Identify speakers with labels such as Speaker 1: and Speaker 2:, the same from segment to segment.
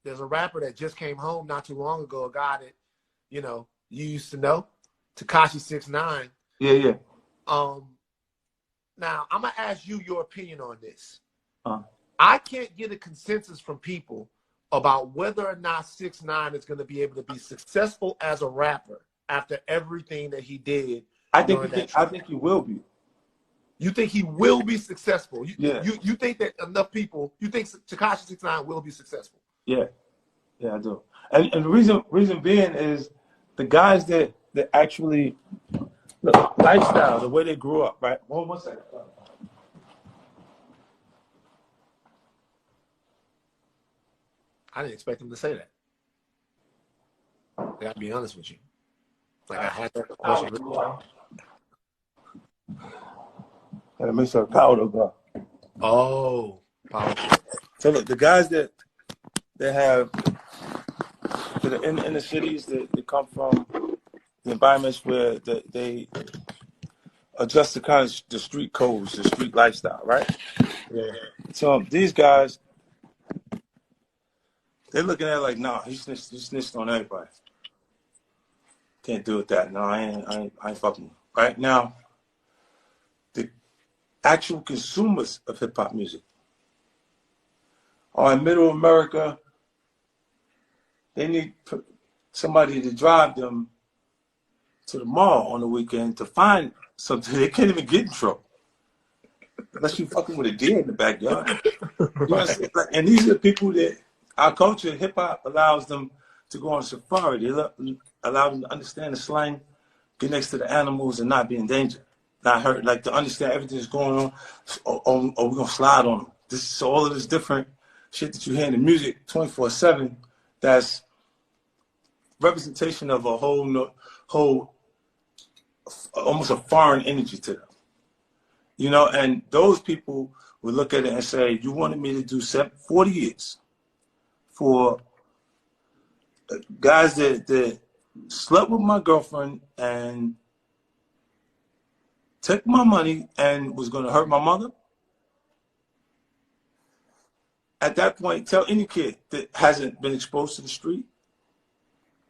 Speaker 1: there's a rapper that just came home not too long ago, a guy that, you know, you used to know, Tekashi 6ix9ine.
Speaker 2: Yeah.
Speaker 1: Now, I'm going to ask you your opinion on this. I can't get a consensus from people about whether or not 6ix9ine is going to be able to be successful as a rapper after everything that he did.
Speaker 2: I think he will be.
Speaker 1: You think he will be successful? You think that enough people, you think Tekashi 6ix9ine will be successful?
Speaker 2: Yeah, I do. And the reason being is the guys that actually, look, lifestyle, the way they grew up, right? One second.
Speaker 1: I didn't expect him to say that. I gotta be honest with you. Like, I had that question.
Speaker 2: Gotta make sure powder go.
Speaker 1: Oh, powerful.
Speaker 2: So look, the guys that have in the cities that come from the environments where they adjust to kind of the street codes, the street lifestyle, right?
Speaker 1: Yeah.
Speaker 2: So these guys, they're looking at it like, nah, he snitched on everybody. Can't do it that. No, I ain't fucking. Right now, the actual consumers of hip hop music are in Middle America. They need somebody to drive them to the mall on the weekend to find something. They can't even get in trouble unless you fucking with a deer in the backyard. You know what I'm saying? And these are the people that our culture, hip hop, allows them to go on safari. They allow them to understand the slang, get next to the animals, and not be in danger, not hurt. Like to understand everything that's going on. Or we're gonna slide on them. So all of this different shit that you hear in the music 24/7. That's representation of a whole almost a foreign energy to them. You know, and those people would look at it and say, you wanted me to do 40 years for guys that slept with my girlfriend and took my money and was going to hurt my mother? At that point, tell any kid that hasn't been exposed to the street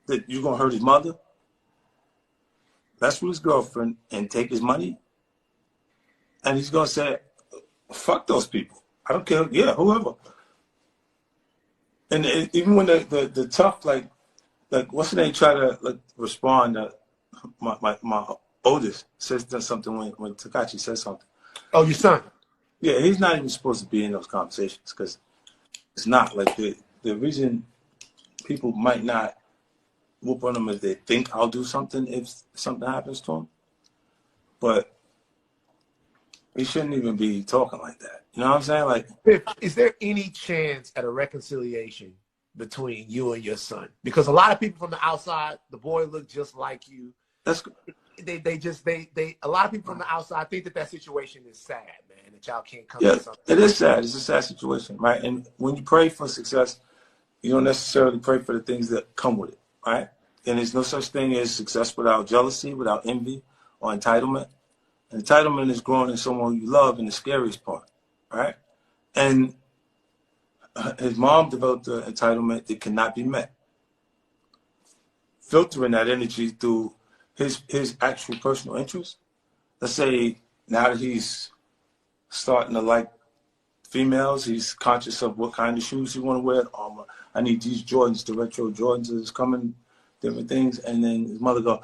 Speaker 2: that you're going to hurt his mother, mess with his girlfriend, and take his money. And he's going to say, fuck those people. I don't care. Yeah, whoever. And even when the tough, like what's the name, try to respond, my oldest says something when Tekashi says something.
Speaker 1: Oh, your son?
Speaker 2: Yeah, he's not even supposed to be in those conversations because it's not. Like the reason people might not whoop on him is they think I'll do something if something happens to him. But he shouldn't even be talking like that. You know what I'm saying? Like,
Speaker 1: is there any chance at a reconciliation between you and your son? Because a lot of people from the outside, the boy looked just like you.
Speaker 2: That's
Speaker 1: they a lot of people from the outside think that situation is sad, man, that y'all can't come to something.
Speaker 2: It is sad. It's a sad situation, right? And when you pray for success, you don't necessarily pray for the things that come with it, right? And there's no such thing as success without jealousy, without envy, or entitlement. And entitlement is growing in someone you love, and the scariest part, right? And his mom developed an entitlement that cannot be met. Filtering that energy through his actual personal interests. Let's say now that he's starting to like females, he's conscious of what kind of shoes he want to wear. I need these Jordans, the retro Jordans is coming, different things. And then his mother go, all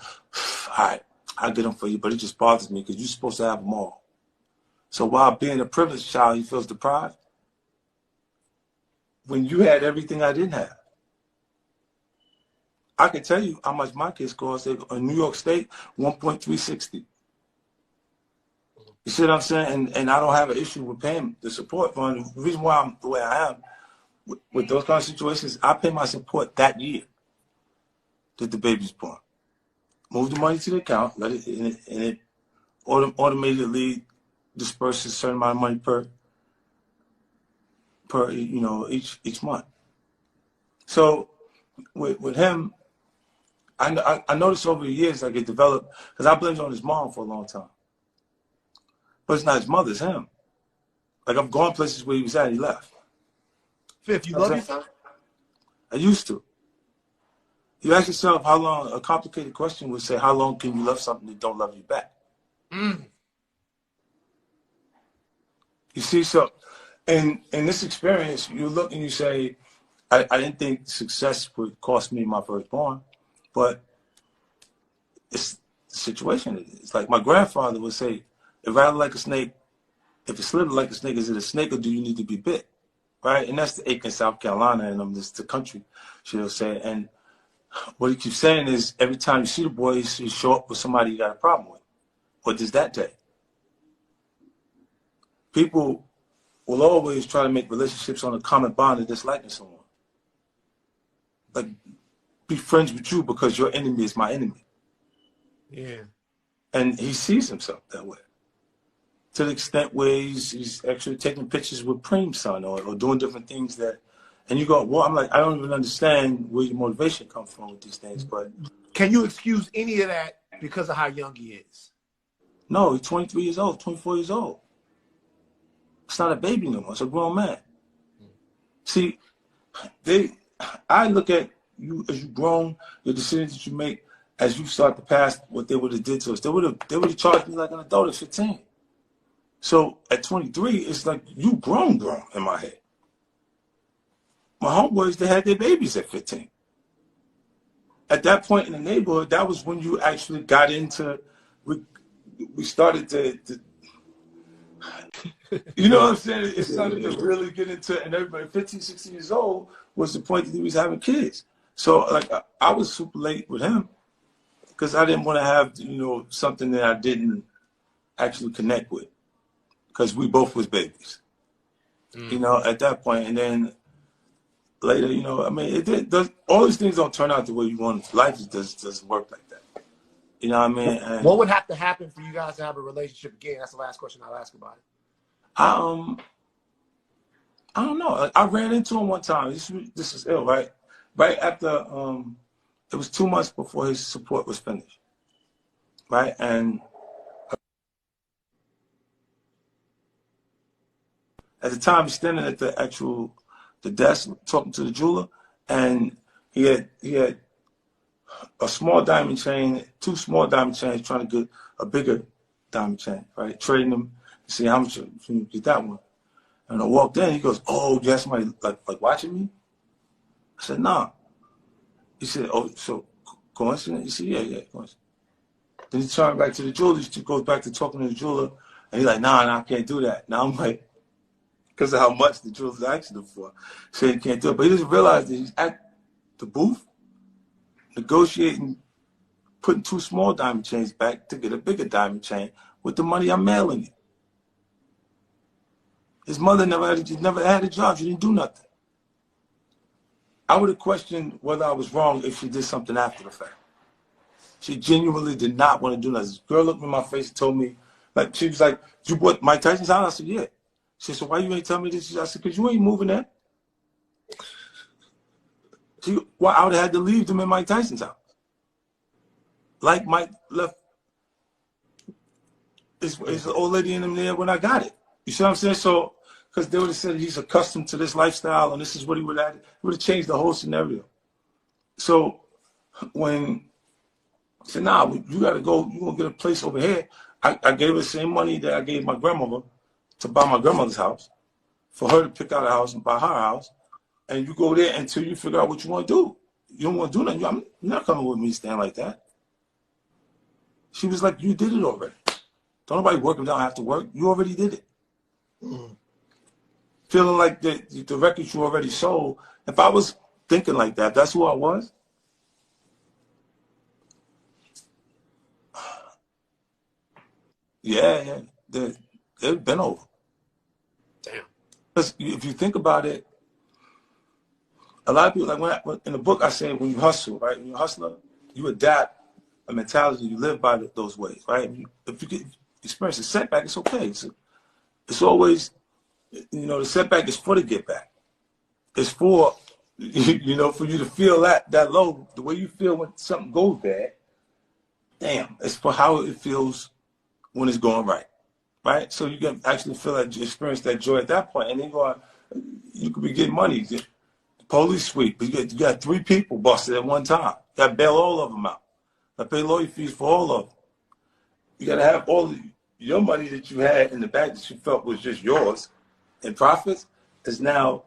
Speaker 2: right, I'll get them for you, but it just bothers me because you're supposed to have them all. So while being a privileged child, he feels deprived. When you had everything I didn't have. I can tell you how much my kids cost in New York State, $1.360. You see what I'm saying? And I don't have an issue with paying the support fund. The reason why I'm the way I am with those kind of situations, I pay my support that year that the baby's born. Move the money to the account, let it, and it automatically disperses a certain amount of money per each month. So with him, I noticed over the years like it developed because I blamed it on his mom for a long time. But it's not his mother, it's him. Like I've gone places where he was at, he left.
Speaker 1: Fifth, you love your son?
Speaker 2: I used to. You ask yourself how long, a complicated question would say, how long can you love something that don't love you back?
Speaker 1: Mm.
Speaker 2: You see, so in this experience, you look and you say, I didn't think success would cost me my firstborn, but it's the situation. It's like my grandfather would say, if rattled like a snake, if it slithered like a snake, is it a snake or do you need to be bit? Right? And that's the Aiken, South Carolina, and this the country, she'll say. And what he keeps saying is every time you see the boy, you show up with somebody you got a problem with. What does that day? People will always try to make relationships on a common bond of disliking someone. Like, be friends with you because your enemy is my enemy.
Speaker 1: Yeah.
Speaker 2: And he sees himself that way. To the extent where he's actually taking pictures with Preem's son or doing different things that, and you go, well, I'm like, I don't even understand where your motivation comes from with these things, but.
Speaker 1: Can you excuse any of that because of how young he is?
Speaker 2: No, he's 23 years old, 24 years old. It's not a baby no more, it's a grown man. See, I look at you as you've grown, your decisions that you make, as you start to pass what they would have did to us. They would have charged me like an adult at 15. So at 23, it's like you grown in my head. My homeboys, they had their babies at 15. At that point in the neighborhood, that was when you actually got into, we started to you know what I'm saying? It started to really get into it, and everybody 15, 16 years old was the point that he was having kids. So like I was super late with him because I didn't want to have, something that I didn't actually connect with because we both was babies, at that point. And then later, I mean, all these things don't turn out the way you want it. Life doesn't work like that. You know what I mean? And
Speaker 1: what would have to happen for you guys to have a relationship again? That's the last question I'll ask about it.
Speaker 2: I don't know. I ran into him one time. This is ill, right? Right after, it was 2 months before his support was finished, right? And at the time, he's standing at the desk talking to the jeweler, and he had a small diamond chain, 2 small diamond chains, trying to get a bigger diamond chain, right? Trading them to see how much you get that one. And I walked in, he goes, "Oh, you have somebody like watching me?" I said, "Nah." He said, "Oh, so coincidence?" He said, "Yeah, coincidence." Then he turned back to the jeweler. He goes back to talking to the jeweler, and he's like, nah, I can't do that. Now I'm like, because of how much the jeweler's asking him for, saying he can't do it. But he doesn't realize that he's at the booth negotiating, putting 2 small diamond chains back to get a bigger diamond chain with the money I'm mailing him. His mother never had a job. She didn't do nothing. I would have questioned whether I was wrong if she did something after the fact. She genuinely did not want to do nothing. This girl looked me in my face and told me, like, she was like, "You bought Mike Tyson's house?" I said, "Yeah." She said, "So why you ain't telling me this?" I said, "Because you ain't moving there." Well, I would have had to leave them in Mike Tyson's house. Like Mike left his old lady in him there when I got it. You see what I'm saying? So, because they would have said he's accustomed to this lifestyle and this is what he would have, it would have changed the whole scenario. So when I said, "Nah, you got to go, you going to get a place over here," I gave her the same money that I gave my grandmother to buy my grandmother's house, for her to pick out a house and buy her house. And you go there until you figure out what you want to do. You don't want to do nothing. I'm not coming with me stand like that. She was like, "You did it already. Don't nobody working down have to work. You already did it." Feeling like the records you already sold. If I was thinking like that, that's who I was. Yeah, they've been over.
Speaker 1: Damn.
Speaker 2: Because if you think about it, a lot of people, like in the book I say, when you hustle, right? When you're a hustler, you adapt a mentality, you live by those ways, right? If you experience a setback, it's okay. It's always, the setback is for the get back. It's for, for you to feel that low, the way you feel when something goes bad. Damn, it's for how it feels when it's going right? So you can actually feel that, experience that joy at that point, and then you could be getting money. The Police sweep. You got 3 people busted at one time. You got to bail all of them out. I pay lawyer fees for all of them. You got to have all of your money that you had in the bank that you felt was just yours and profits is now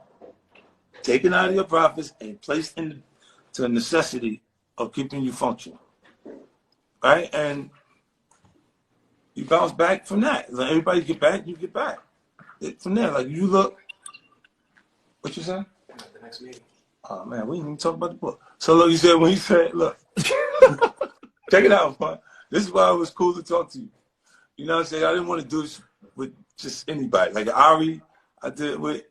Speaker 2: taken out of your profits and placed into the necessity of keeping you functional. Right? And you bounce back from that. Like everybody get back, you get back. From there, like you look, what you say?
Speaker 3: The next meeting.
Speaker 2: Oh man, we didn't even talk about the book. So look, you said when you said, look, check it out, man. This is why it was cool to talk to you. You know what I'm saying? I didn't want to do this with just anybody. Like Ari, I did with